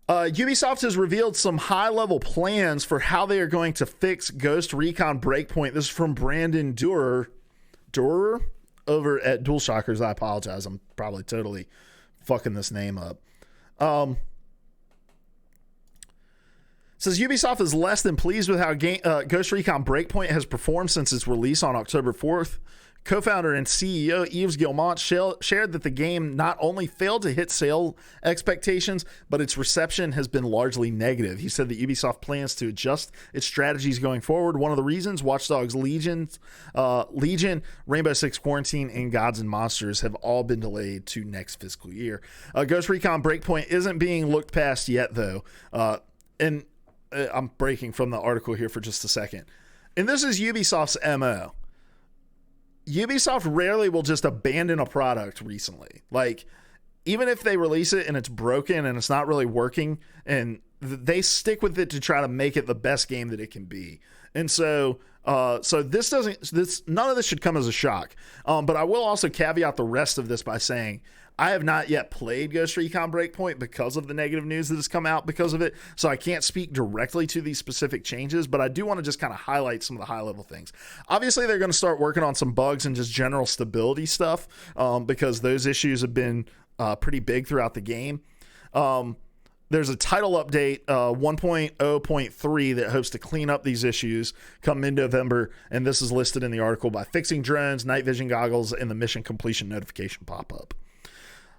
Ubisoft has revealed some high-level plans for how they are going to fix Ghost Recon Breakpoint. This is from Brandon Durer over at DualShockers. I apologize. I'm probably totally fucking this name up. Says Ubisoft is less than pleased with how Ghost Recon Breakpoint has performed since its release on October 4th. Co-founder and CEO Yves Guillemot shared that the game not only failed to hit sale expectations, but its reception has been largely negative. He said that Ubisoft plans to adjust its strategies going forward. One of the reasons Watch Dogs Legion, Rainbow Six Quarantine, and Gods and Monsters have all been delayed to next fiscal year. Ghost Recon Breakpoint isn't being looked past yet, though. And I'm breaking from the article here for just a second. And this is Ubisoft's MO. Ubisoft rarely will just abandon a product recently. Like, even if they release it and it's broken and it's not really working, and they stick with it to try to make it the best game that it can be. And so none of this should come as a shock. But I will also caveat the rest of this by saying I have not yet played Ghost Recon Breakpoint because of the negative news that has come out because of it. So I can't speak directly to these specific changes, but I do want to just kind of highlight some of the high level things. Obviously, they're going to start working on some bugs and just general stability stuff because those issues have been pretty big throughout the game. There's a title update 1.0.3 that hopes to clean up these issues come mid-November, and this is listed in the article by fixing drones, night vision goggles, and the mission completion notification pop-up.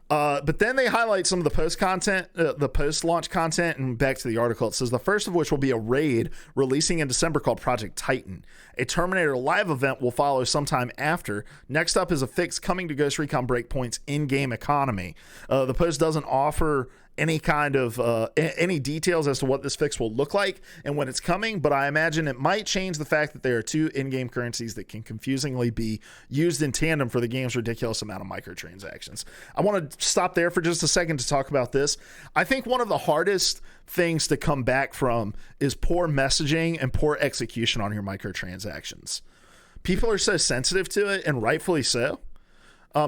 But then they highlight some of the post-launch content, and back to the article. It says the first of which will be a raid releasing in December called Project Titan. A Terminator Live event will follow sometime after. Next up is a fix coming to Ghost Recon Breakpoint's in-game economy. The post doesn't offer any kind of any details as to what this fix will look like and when it's coming, but I imagine it might change the fact that there are two in-game currencies that can confusingly be used in tandem for the game's ridiculous amount of microtransactions. I want to stop there for just a second to talk about this. I think one of the hardest things to come back from is poor messaging and poor execution on your microtransactions. People are so sensitive to it, and rightfully so.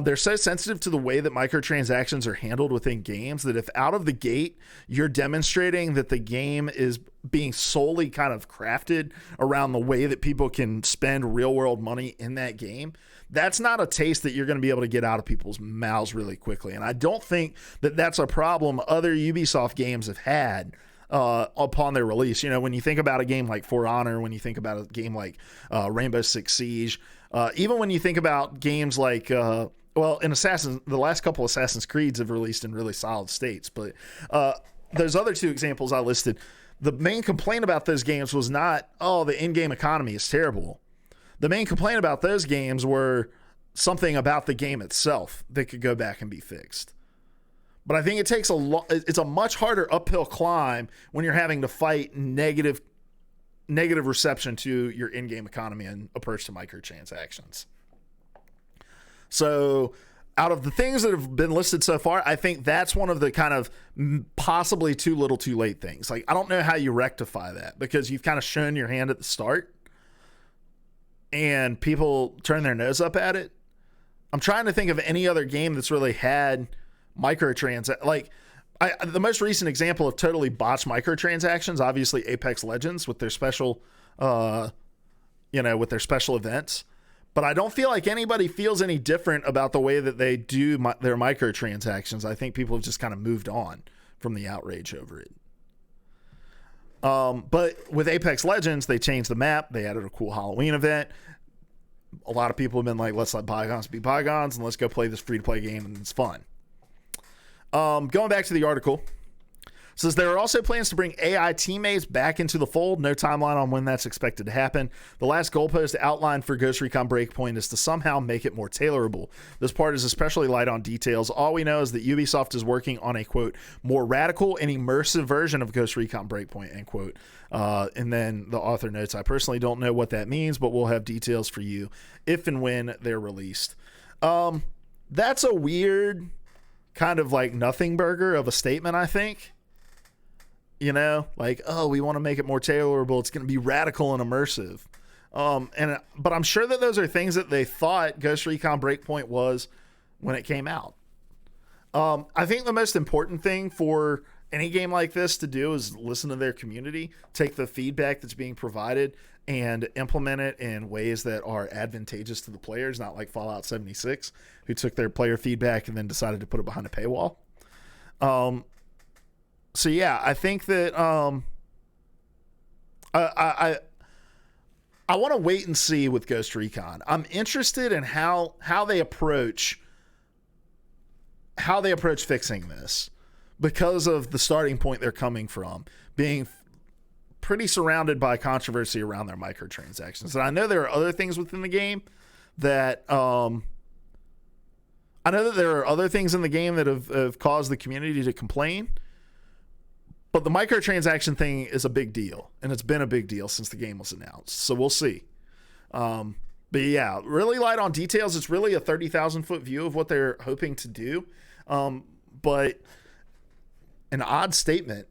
They're so sensitive to the way that microtransactions are handled within games that if out of the gate you're demonstrating that the game is being solely kind of crafted around the way that people can spend real world money in that game, that's not a taste that you're going to be able to get out of people's mouths really quickly. And I don't think that that's a problem other Ubisoft games have had upon their release. You know, when you think about a game like For Honor, when you think about a game like Rainbow Six Siege, even when you think about games like the last couple of Assassin's Creeds have released in really solid states, but those other two examples I listed, the main complaint about those games was not, oh, the in-game economy is terrible. The main complaint about those games were something about the game itself that could go back and be fixed. But I think it takes it's a much harder uphill climb when you're having to fight negative reception to your in-game economy and approach to microtransactions. So out of the things that have been listed so far, I think that's one of the kind of possibly too little too late things. Like, I don't know how you rectify that because you've kind of shown your hand at the start and people turn their nose up at it. I'm trying to think of any other game that's really had microtransactions. Like, the most recent example of totally botched microtransactions, obviously Apex Legends with their special, with their special events. But I don't feel like anybody feels any different about the way that they do their microtransactions. I think people have just kind of moved on from the outrage over it. But with Apex Legends, they changed the map. They added a cool Halloween event. A lot of people have been like, let's let bygones be bygones and let's go play this free-to-play game, and it's fun. Going back to the article, says there are also plans to bring AI teammates back into the fold. No timeline on when that's expected to happen. The last goalpost outlined for Ghost Recon Breakpoint is to somehow make it more tailorable. This part is especially light on details. All we know is that Ubisoft is working on a, quote, more radical and immersive version of Ghost Recon Breakpoint, end quote. And then the author notes, I personally don't know what that means, but we'll have details for you if and when they're released. That's a weird kind of like nothing burger of a statement, I think. You know, like, oh, we want to make it more tailorable. It's going to be radical and immersive. But I'm sure that those are things that they thought Ghost Recon Breakpoint was when it came out. I think the most important thing for any game like this to do is listen to their community, take the feedback that's being provided, and implement it in ways that are advantageous to the players, not like Fallout 76, who took their player feedback and then decided to put it behind a paywall. So yeah, I think that I want to wait and see with Ghost Recon. I'm interested in how they approach fixing this, because of the starting point they're coming from, being pretty surrounded by controversy around their microtransactions. And I know there are other things within the game that have caused the community to complain. But the microtransaction thing is a big deal, and it's been a big deal since the game was announced. So we'll see. But yeah, really light on details. It's really a 30,000-foot view of what they're hoping to do. But an odd statement,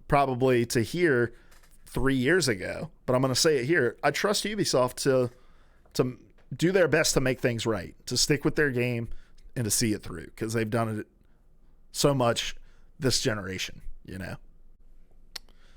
probably to hear 3 years ago, but I'm going to say it here. I trust Ubisoft to do their best to make things right, to stick with their game and to see it through, because they've done it so much this generation, you know.